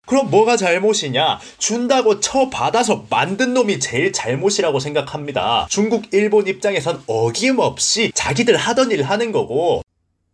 그럼 뭐가 잘못이냐? 준다고 쳐받아서 만든 놈이 제일 잘못이라고 생각합니다. 중국, 일본 입장에선 어김없이 자기들 하던 일 하는 거고.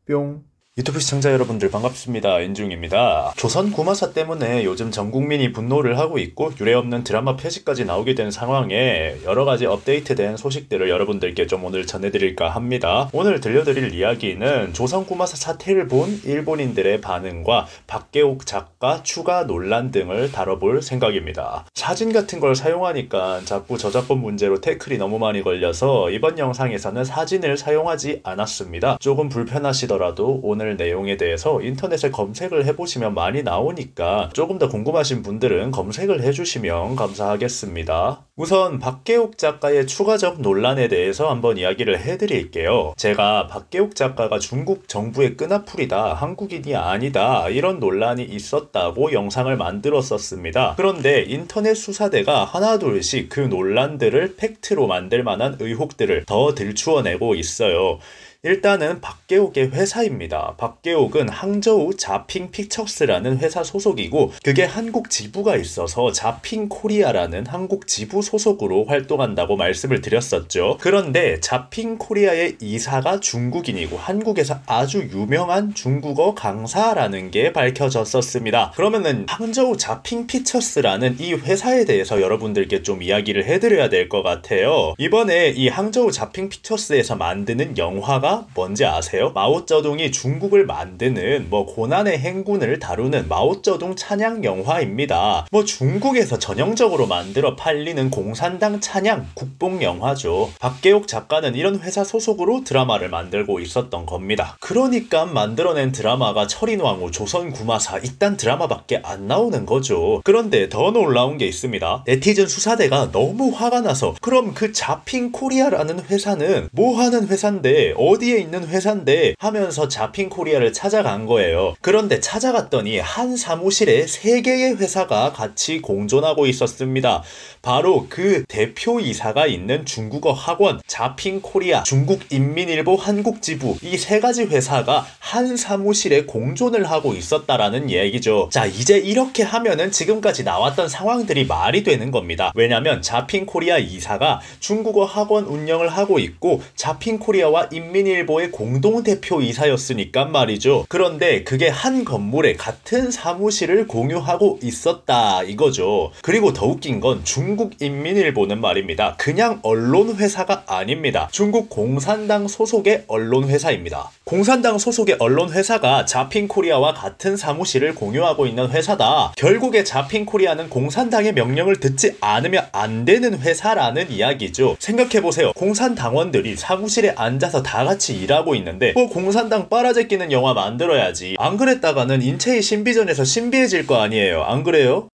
뿅. 유튜브 시청자 여러분들 반갑습니다. 인중입니다. 조선 구마사 때문에 요즘 전 국민이 분노를 하고 있고 유례없는 드라마 폐지까지 나오게 된 상황에 여러가지 업데이트된 소식들을 여러분들께 좀 오늘 전해드릴까 합니다. 오늘 들려드릴 이야기는 조선 구마사 사태를 본 일본인들의 반응과 박계옥 작가 추가 논란 등을 다뤄볼 생각입니다. 사진 같은 걸 사용하니까 자꾸 저작권 문제로 태클이 너무 많이 걸려서 이번 영상에서는 사진을 사용하지 않았습니다. 조금 불편하시더라도 오늘 내용에 대해서 인터넷에 검색을 해보시면 많이 나오니까 조금 더 궁금하신 분들은 검색을 해주시면 감사하겠습니다. 우선 박계옥 작가의 추가적 논란에 대해서 한번 이야기를 해드릴게요. 제가 박계옥 작가가 중국 정부의 끈앞풀이다, 한국인이 아니다 이런 논란이 있었다고 영상을 만들었었습니다. 그런데 인터넷 수사대가 하나둘씩 그 논란들을 팩트로 만들 만한 의혹들을 더 들추어내고 있어요. 일단은 박계옥의 회사입니다. 박계옥은 항저우 자핑 픽처스라는 회사 소속이고 그게 한국 지부가 있어서 자핑 코리아라는 한국 지부 소속으로 활동한다고 말씀을 드렸었죠. 그런데 자핑 코리아의 이사가 중국인이고 한국에서 아주 유명한 중국어 강사라는 게 밝혀졌었습니다. 그러면은 항저우 자핑 픽처스라는 이 회사에 대해서 여러분들께 좀 이야기를 해드려야 될 것 같아요. 이번에 이 항저우 자핑 픽처스에서 만드는 영화가 뭔지 아세요? 마오쩌둥이 중국을 만드는 고난의 행군을 다루는 마오쩌둥 찬양 영화입니다. 중국에서 전형적으로 만들어 팔리는 공산당 찬양 국뽕 영화죠. 박계옥 작가는 이런 회사 소속으로 드라마를 만들고 있었던 겁니다. 그러니까 만들어낸 드라마가 철인왕후, 조선구마사 이딴 드라마밖에 안 나오는 거죠. 그런데 더 놀라운 게 있습니다. 네티즌 수사대가 너무 화가 나서 그럼 그 자핑 코리아라는 회사는 뭐 하는 회사인데 어디에 있는 회사인데 하면서 자핑 코리아를 찾아간 거예요. 그런데 찾아갔더니 한 사무실에 3개의 회사가 같이 공존하고 있었습니다. 바로 그 대표이사가 있는 중국어 학원 자핑 코리아, 중국인민일보 한국지부 이 3가지 회사가 한 사무실에 공존을 하고 있었다라는 얘기죠. 자, 이제 이렇게 하면은 지금까지 나왔던 상황들이 말이 되는 겁니다. 왜냐면 자핑 코리아 이사가 중국어 학원 운영을 하고 있고 자핑 코리아와 인민일보의 공동대표이사였으니까 말이죠. 그런데 그게 한 건물에 같은 사무실을 공유하고 있었다 이거죠. 그리고 더 웃긴 건 중국인민일보는 말입니다. 그냥 언론회사가 아닙니다. 중국 공산당 소속의 언론회사입니다. 공산당 소속의 언론회사가 자핑코리아와 같은 사무실을 공유하고 있는 회사다. 결국에 자핑코리아는 공산당의 명령을 듣지 않으면 안 되는 회사라는 이야기죠. 생각해보세요. 공산당원들이 사무실에 앉아서 다 같이 일하고 있는데 공산당 빨아제끼는 영화 만들어야지. 안 그랬다가는 인체의 신비전에서 신비해질 거 아니에요. 안 그래요?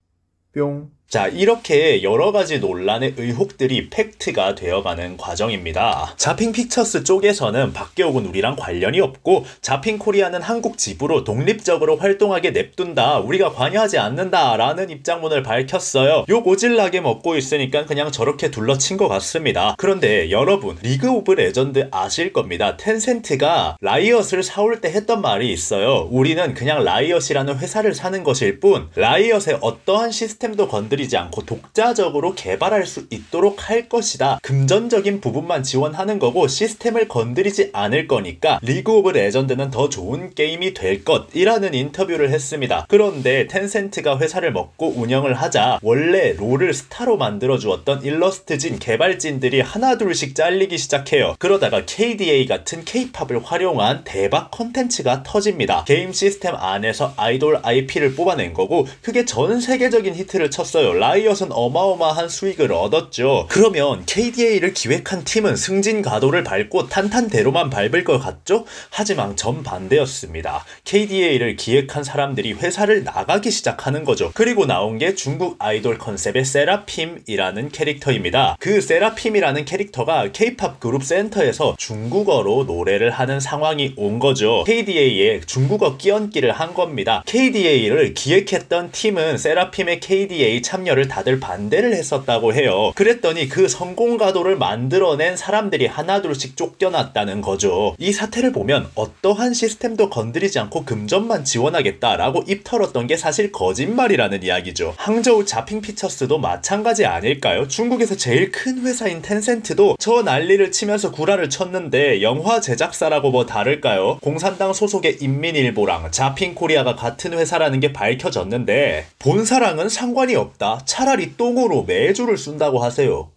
뿅. 자, 이렇게 여러가지 논란의 의혹들이 팩트가 되어가는 과정입니다. 자핑 픽처스 쪽에서는 박계옥은 우리랑 관련이 없고 자핑 코리아는 한국 지부로 독립적으로 활동하게 냅둔다, 우리가 관여하지 않는다 라는 입장문을 밝혔어요. 욕 오질나게 먹고 있으니까 그냥 저렇게 둘러친 것 같습니다. 그런데 여러분, 리그 오브 레전드 아실 겁니다. 텐센트가 라이엇을 사올 때 했던 말이 있어요. 우리는 그냥 라이엇이라는 회사를 사는 것일 뿐 라이엇의 어떠한 시스템도 건드리지 않고 독자적으로 개발할 수 있도록 할 것이다. 금전적인 부분만 지원하는 거고 시스템을 건드리지 않을 거니까 리그 오브 레전드는 더 좋은 게임이 될 것이라는 인터뷰를 했습니다. 그런데 텐센트가 회사를 먹고 운영을 하자 원래 롤을 스타로 만들어주었던 일러스트진 개발진들이 하나둘씩 잘리기 시작해요. 그러다가 KDA 같은 K-팝을 활용한 대박 컨텐츠가 터집니다. 게임 시스템 안에서 아이돌 IP를 뽑아낸 거고 그게 전 세계적인 히트를 쳤어요. 라이엇은 어마어마한 수익을 얻었죠. 그러면 KDA를 기획한 팀은 승진가도를 밟고 탄탄대로만 밟을 것 같죠? 하지만 전반대였습니다. KDA를 기획한 사람들이 회사를 나가기 시작하는 거죠. 그리고 나온 게 중국 아이돌 컨셉의 세라핌이라는 캐릭터입니다. 그 세라핌이라는 캐릭터가 K-팝 그룹 센터에서 중국어로 노래를 하는 상황이 온 거죠. KDA에 중국어 끼얹기를 한 겁니다. KDA를 기획했던 팀은 세라핌의 KDA 참 참여를 다들 반대를 했었다고 해요. 그랬더니 그 성공가도를 만들어낸 사람들이 하나둘씩 쫓겨났다는 거죠. 이 사태를 보면 어떠한 시스템도 건드리지 않고 금전만 지원하겠다라고 입 털었던 게 사실 거짓말이라는 이야기죠. 항저우 자핑피처스도 마찬가지 아닐까요? 중국에서 제일 큰 회사인 텐센트도 저 난리를 치면서 구라를 쳤는데 영화 제작사라고 뭐 다를까요? 공산당 소속의 인민일보랑 자핑코리아가 같은 회사라는 게 밝혀졌는데 본사랑은 상관이 없다. 차라리 똥으로 매주를 쏜다고 하세요.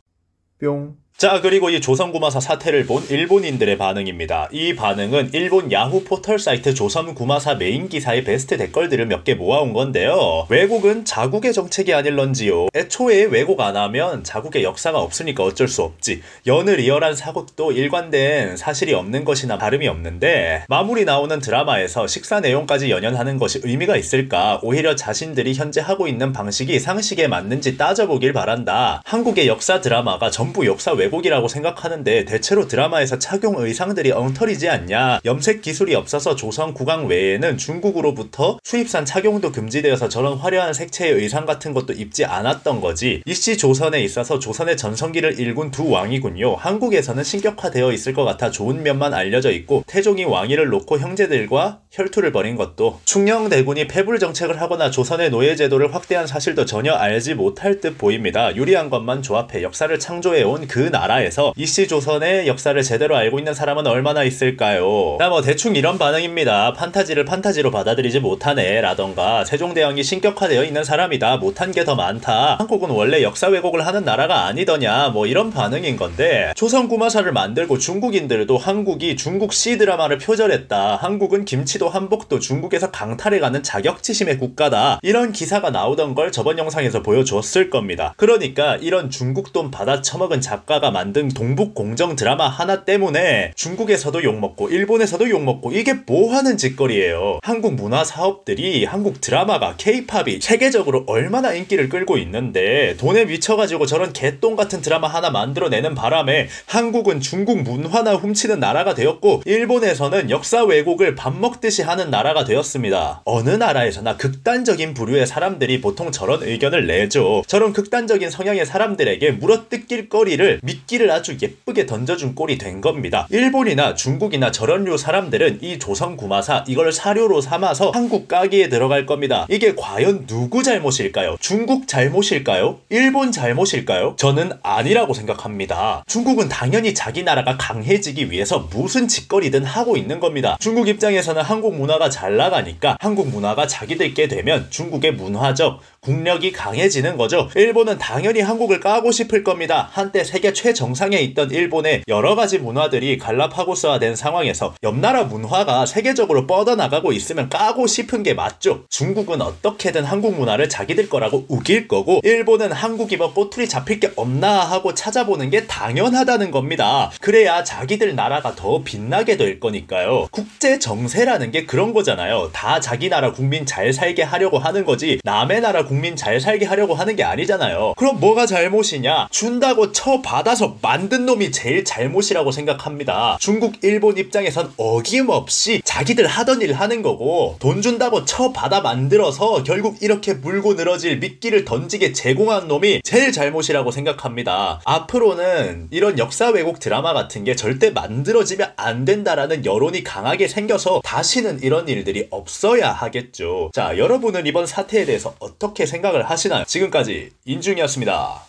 뿅. 자, 그리고 이 조선구마사 사태를 본 일본인들의 반응입니다. 이 반응은 일본 야후 포털 사이트 조선구마사 메인 기사의 베스트 댓글들을 몇 개 모아온 건데요. 왜곡은 자국의 정책이 아닐런지요. 애초에 왜곡 안 하면 자국의 역사가 없으니까 어쩔 수 없지. 여느 리얼한 사국도 일관된 사실이 없는 것이나 다름이 없는데 마무리 나오는 드라마에서 식사 내용까지 연연하는 것이 의미가 있을까? 오히려 자신들이 현재 하고 있는 방식이 상식에 맞는지 따져보길 바란다. 한국의 역사 드라마가 전부 역사 왜곡이라고 생각하는데 대체로 드라마에서 착용 의상들이 엉터리지 않냐. 염색 기술이 없어서 조선 국왕 외에는 중국으로부터 수입산 착용도 금지되어서 저런 화려한 색채의 의상 같은 것도 입지 않았던 거지. 이씨 조선에 있어서 조선의 전성기를 일군 두 왕이군요. 한국에서는 신격화되어 있을 것 같아 좋은 면만 알려져 있고 태종이 왕위를 놓고 형제들과 혈투를 벌인 것도 충녕대군이 패불 정책을 하거나 조선의 노예제도를 확대한 사실도 전혀 알지 못할 듯 보입니다. 유리한 것만 조합해 역사를 창조해온 그 나라에서 이씨 조선의 역사를 제대로 알고 있는 사람은 얼마나 있을까요? 뭐 대충 이런 반응입니다. 판타지를 판타지로 받아들이지 못하네 라던가 세종대왕이 신격화되어 있는 사람이다. 못한 게 더 많다. 한국은 원래 역사 왜곡을 하는 나라가 아니더냐. 뭐 이런 반응인 건데 조선구마사를 만들고 중국인들도 한국이 중국 C드라마를 표절했다. 한국은 김치도 한복도 중국에서 강탈해가는 자격지심의 국가다. 이런 기사가 나오던 걸 저번 영상에서 보여줬을 겁니다. 그러니까 이런 중국 돈 받아 처먹은 작가가 만든 동북공정 드라마 하나 때문에 중국에서도 욕먹고 일본에서도 욕먹고 이게 뭐하는 짓거리예요. 한국 문화 사업들이 한국 드라마가 K-팝이 세계적으로 얼마나 인기를 끌고 있는데 돈에 미쳐가지고 저런 개똥 같은 드라마 하나 만들어내는 바람에 한국은 중국 문화나 훔치는 나라가 되었고 일본에서는 역사 왜곡을 밥 먹듯이 하는 나라가 되었습니다. 어느 나라에서나 극단적인 부류의 사람들이 보통 저런 의견을 내죠. 저런 극단적인 성향의 사람들에게 물어뜯길 거리를 미끼를 아주 예쁘게 던져준 꼴이 된 겁니다. 일본이나 중국이나 저런 류 사람들은 이 조선구마사 이걸 사료로 삼아서 한국 까기에 들어갈 겁니다. 이게 과연 누구 잘못일까요? 중국 잘못일까요? 일본 잘못일까요? 저는 아니라고 생각합니다. 중국은 당연히 자기 나라가 강해지기 위해서 무슨 짓거리든 하고 있는 겁니다. 중국 입장에서는 한국 문화가 잘 나가니까 한국 문화가 자기들께 되면 중국의 문화적 국력이 강해지는 거죠. 일본은 당연히 한국을 까고 싶을 겁니다. 한때 세계 최정상에 있던 일본의 여러가지 문화들이 갈라파고스화된 상황에서 옆나라 문화가 세계적으로 뻗어나가고 있으면 까고 싶은 게 맞죠. 중국은 어떻게든 한국 문화를 자기들 거라고 우길 거고 일본은 한국이 뭐 꼬투리 잡힐 게 없나 하고 찾아보는 게 당연하다는 겁니다. 그래야 자기들 나라가 더 빛나게 될 거니까요. 국제 정세라는 게 그런 거잖아요. 다 자기 나라 국민 잘 살게 하려고 하는 거지 남의 나라 국민 잘 살게 하려고 하는 게 아니잖아요. 그럼 뭐가 잘못이냐? 준다고 처받아서 만든 놈이 제일 잘못이라고 생각합니다. 중국, 일본 입장에선 어김없이 자기들 하던 일 하는 거고 돈 준다고 처받아 만들어서 결국 이렇게 물고 늘어질 미끼를 던지게 제공한 놈이 제일 잘못이라고 생각합니다. 앞으로는 이런 역사 왜곡 드라마 같은 게 절대 만들어지면 안 된다라는 여론이 강하게 생겨서 다시는 이런 일들이 없어야 하겠죠. 자, 여러분은 이번 사태에 대해서 어떻게 생각을 하시나요? 지금까지 인중이었습니다.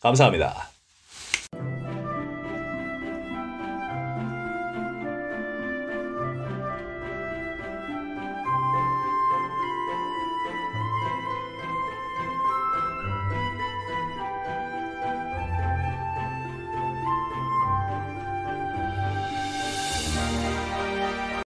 감사합니다.